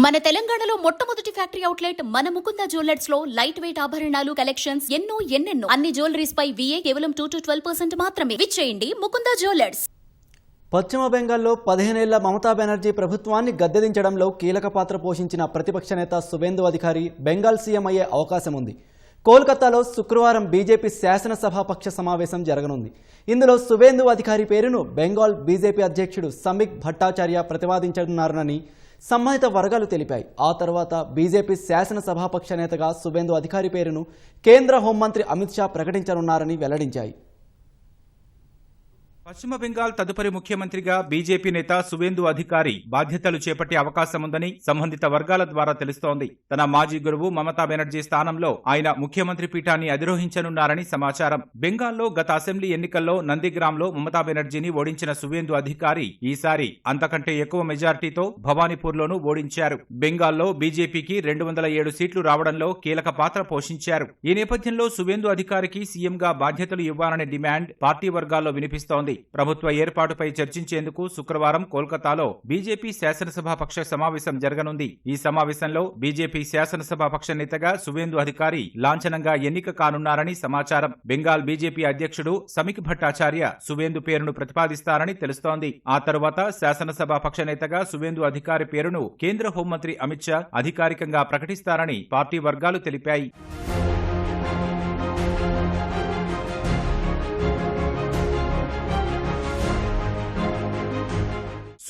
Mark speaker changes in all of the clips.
Speaker 1: మన తెలంగాణలో మొట్టమొదటి ఫ్యాక్టరీ అవుట్లెట్ మన ముకుంద జ్యువెలర్స్ లో లైట్ వెయిట్ ఆభరణాలు కలెక్షన్స్ ఎన్నెన్నో అన్ని జ్యువెలరీస్ పై VA కేవలం 2 to 12% మాత్రమే. విచ్చేయండి ముకుంద జ్యువెలర్స్.
Speaker 2: పశ్చిమ బెంగాల్లో 15 ఏళ్ల మమతా బెనర్జీ ప్రభుత్వాన్ని గద్దెదించడంలో కీలక పాత్ర పోషించిన ప్రతిపక్ష నేత సువేందు అధికారి బెంగాల్ సీఎం అయ్యే అవకాశం ఉంది. కోల్కతాలో శుక్రవారం బీజేపీ శాసనసభాపక్ష సమావేశం జరగనుంది. ఇందులో సువేందు అధికారి పేరును బెంగాల్ బీజేపీ అధ్యక్షుడు సమీక్ భట్టాచార్య ప్రతిపాదించనున్నారని సంబంధిత వర్గాలు తెలిపాయి. ఆ తర్వాత బీజేపీ శాసనసభాపక్ష నేతగా సువేందు అధికారి పేరును కేంద్ర హోంమంత్రి అమిత్ షా ప్రకటించనున్నారని వెల్లడించాయి.
Speaker 3: పశ్చిమ బెంగాల్ తదుపరి ముఖ్యమంత్రిగా బీజేపీ నేత సువేందు అధికారి బాధ్యతలు చేపట్టే అవకాశం ఉందని సంబంధిత వర్గాల ద్వారా తెలుస్తోంది. తన మాజీ గురువు మమతా బెనర్జీ స్థానంలో ఆయన ముఖ్యమంత్రి పీఠాన్ని అధిరోహించనున్నారని సమాచారం. బెంగాల్లో గత అసెంబ్లీ ఎన్నికల్లో నందిగ్రామ్లో మమతా బెనర్జీని ఓడించిన సువేందు అధికారి ఈసారి అంతకంటే ఎక్కువ మెజార్టీతో భవానీపూర్లోనూ ఓడించారు. బెంగాల్లో బీజేపీకి 207 సీట్లు రావడంలో కీలక పాత్ర పోషించారు. ఈ నేపథ్యంలో సువేందు అధికారికి సీఎంగా బాధ్యతలు ఇవ్వాలనే డిమాండ్ పార్టీ వర్గాల్లో వినిపిస్తోంది. ప్రభుత్వ ఏర్పాటుపై చర్చించేందుకు శుక్రవారం కోల్కతాలో బీజేపీ శాసనసభాపక్ష సమావేశం జరగనుంది. ఈ సమావేశంలో బీజేపీ శాసనసభాపక్ష నేతగా సువేందు అధికారి లాంఛనంగా ఎన్నిక కానున్నారని సమాచారం. బెంగాల్ బీజేపీ అధ్యక్షుడు సమీక్ భట్టాచార్య సువేందు పేరును ప్రతిపాదిస్తారని తెలుస్తోంది. ఆ తరువాత శాసనసభాపక్ష నేతగా సువేందు అధికారి పేరును కేంద్ర హోంమంత్రి అమిత్ షా అధికారికంగా ప్రకటిస్తారని పార్టీ వర్గాలు తెలిపాయి.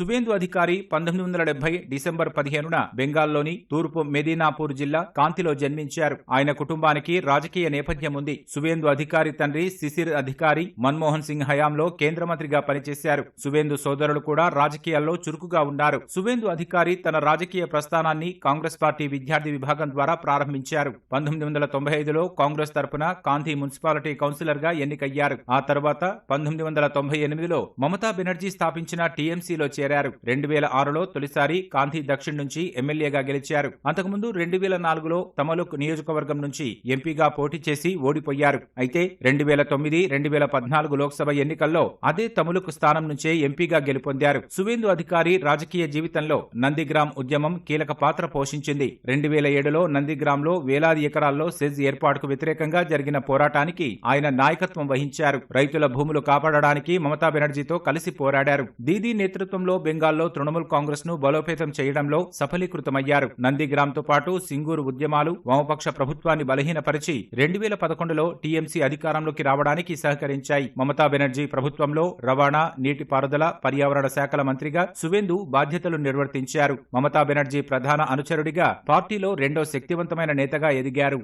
Speaker 3: సువేందు అధికారి 1970 డిసెంబర్ 15న బెంగాల్లోని తూర్పు మెదినాపూర్ జిల్లా కాంతిలో జన్మించారు. ఆయన కుటుంబానికి రాజకీయ నేపథ్యం ఉంది. సువేందు అధికారి తండ్రి శిశిర్ అధికారి మన్మోహన్ సింగ్ హయాంలో కేంద్ర మంత్రిగా పనిచేశారు. సువేందు సోదరులు కూడా రాజకీయాల్లో చురుకుగా ఉన్నారు. సువేందు అధికారి తన రాజకీయ ప్రస్థానాన్ని కాంగ్రెస్ పార్టీ విద్యార్థి విభాగం ద్వారా ప్రారంభించారు. 1995లో కాంగ్రెస్ తరపున కాంతి మున్సిపాలిటీ కౌన్సిలర్ గా ఎన్నికయ్యారు. ఆ తర్వాత 1998లో మమతా బెనర్జీ స్థాపించిన టీఎంసీలో చేరారు. 2006లో తొలిసారి కాంతి దక్షిణ్ నుంచి ఎమ్మెల్యేగా గెలిచారు. అంతకుముందు 2004లో తమలుక్ నియోజకవర్గం నుంచి ఎంపీగా పోటీ చేసి ఓడిపోయారు. అయితే 2009, 2014 లోక్సభ ఎన్నికల్లో అదే తమలుక్ స్థానం నుంచే ఎంపీగా గెలుపొందారు. సువేందు అధికారి రాజకీయ జీవితంలో నందిగ్రామ్ ఉద్యమం కీలక పాత్ర పోషించింది. 2007లో నందిగ్రామ్లో వేలాది ఎకరాల్లో సెజ్ ఏర్పాటుకు వ్యతిరేకంగా జరిగిన పోరాటానికి ఆయన నాయకత్వం వహించారు. రైతుల భూములు కాపాడడానికి మమతా బెనర్జీతో కలిసి పోరాడారు. దీదీ నేతృత్వంలో బెంగాల్లో తృణమూల్ కాంగ్రెస్ ను బలోపేతం చేయడంలో సఫలీకృతమయ్యారు. నందిగ్రామ్తో పాటు సింగూరు ఉద్యమాలు వామపక్ష ప్రభుత్వాన్ని బలహీనపరిచి 2011లో టీఎంసీ అధికారంలోకి రావడానికి సహకరించాయి. మమతా బెనర్జీ ప్రభుత్వంలో రవాణా, నీటిపారుదల, పర్యావరణ శాఖల మంత్రిగా సువేందు బాధ్యతలు నిర్వర్తించారు. మమతా బెనర్జీ ప్రధాన అనుచరుడిగా పార్టీలో రెండో శక్తివంతమైన నేతగా ఎదిగారు.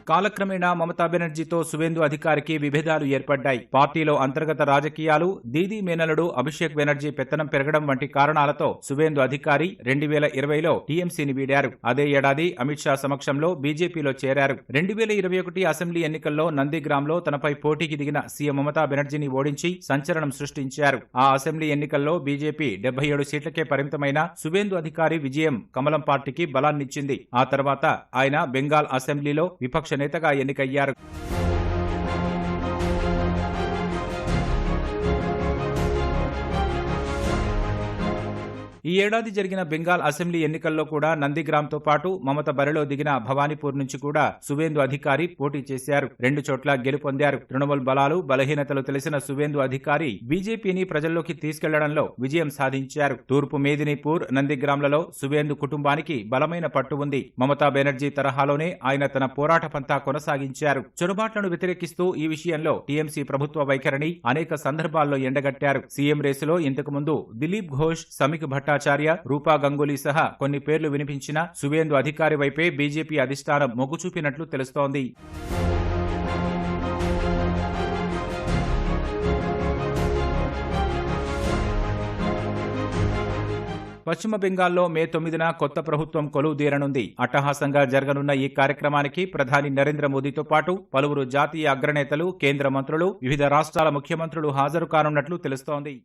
Speaker 3: కాలక్రమేణా మమతా బెనర్జీతో సువేందు అధికారికి విభేదాలు ఏర్పడ్డాయి. పార్టీలో అంతర్గత రాజకీయాలు, దీదీ మేనలుడు అభిషేక్ బెనర్జీ పెత్తనం పెరగడం వంటి కారణాలతో సువేందు అధికారి 2020లో టీఎంసీని వీడారు. అదే ఏడాది అమిత్ షా సమక్షంలో బీజేపీలో చేరారు. 2021 అసెంబ్లీ ఎన్నికల్లో నందిగ్రామ్లో తనపై పోటీకి దిగిన సీఎం మమతా బెనర్జీని ఓడించి సంచలనం సృష్టించారు. ఆ అసెంబ్లీ ఎన్నికల్లో బీజేపీ 77 సీట్లకే పరిమితమైన సువేందు అధికారి విజయం కమలం పార్టీకి బలాన్నిచ్చింది. ఆ తర్వాత ఆయన బెంగాల్ అసెంబ్లీలో విపక్ష నేతగా ఎన్నికయ్యారు. ఈ ఏడాది జరిగిన బెంగాల్ అసెంబ్లీ ఎన్నికల్లో కూడా నందిగ్రామ్తో పాటు మమత బరిలో దిగిన భవానీపూర్ నుంచి కూడా సువేందు అధికారి పోటీ చేశారు. 2 చోట్ల గెలుపొందారు. తృణమూల్ బలాలు, బలహీనతలు తెలిసిన సువేందు అధికారి బీజేపీని ప్రజల్లోకి తీసుకెళ్లడంలో విజయం సాధించారు. తూర్పు మేదినీపూర్, నందిగ్రామ్లలో సువేందు కుటుంబానికి బలమైన పట్టు ఉంది. మమతా బెనర్జీ తరహాలోనే ఆయన తన పోరాట పంతా కొనసాగించారు. చొరబాట్లను వ్యతిరేకిస్తూ ఈ విషయంలో టీఎంసీ ప్రభుత్వ వైఖరిని అనేక సందర్భాల్లో ఎండగట్టారు. సీఎం రేసులో ఇంతకు ముందు దిలీప్ ఘోష్, సమీక్ భట్టాచార్య, రూపా గంగూలీ సహా కొన్ని పేర్లు వినిపించిన సువేందు అధికారి వైపే బీజేపీ అధిష్టానం మొగ్గు చూపినట్లు తెలుస్తోంది. పశ్చిమ బెంగాల్లో మే 9న కొత్త ప్రభుత్వం కొలువుదీరనుంది. అట్టహాసంగా జరగనున్న ఈ కార్యక్రమానికి ప్రధాని నరేంద్ర మోదీతో పాటు పలువురు జాతీయ అగ్రనేతలు, కేంద్ర మంత్రులు, వివిధ రాష్ట్రాల ముఖ్యమంత్రులు హాజరు కానున్నట్లు తెలుస్తోంది.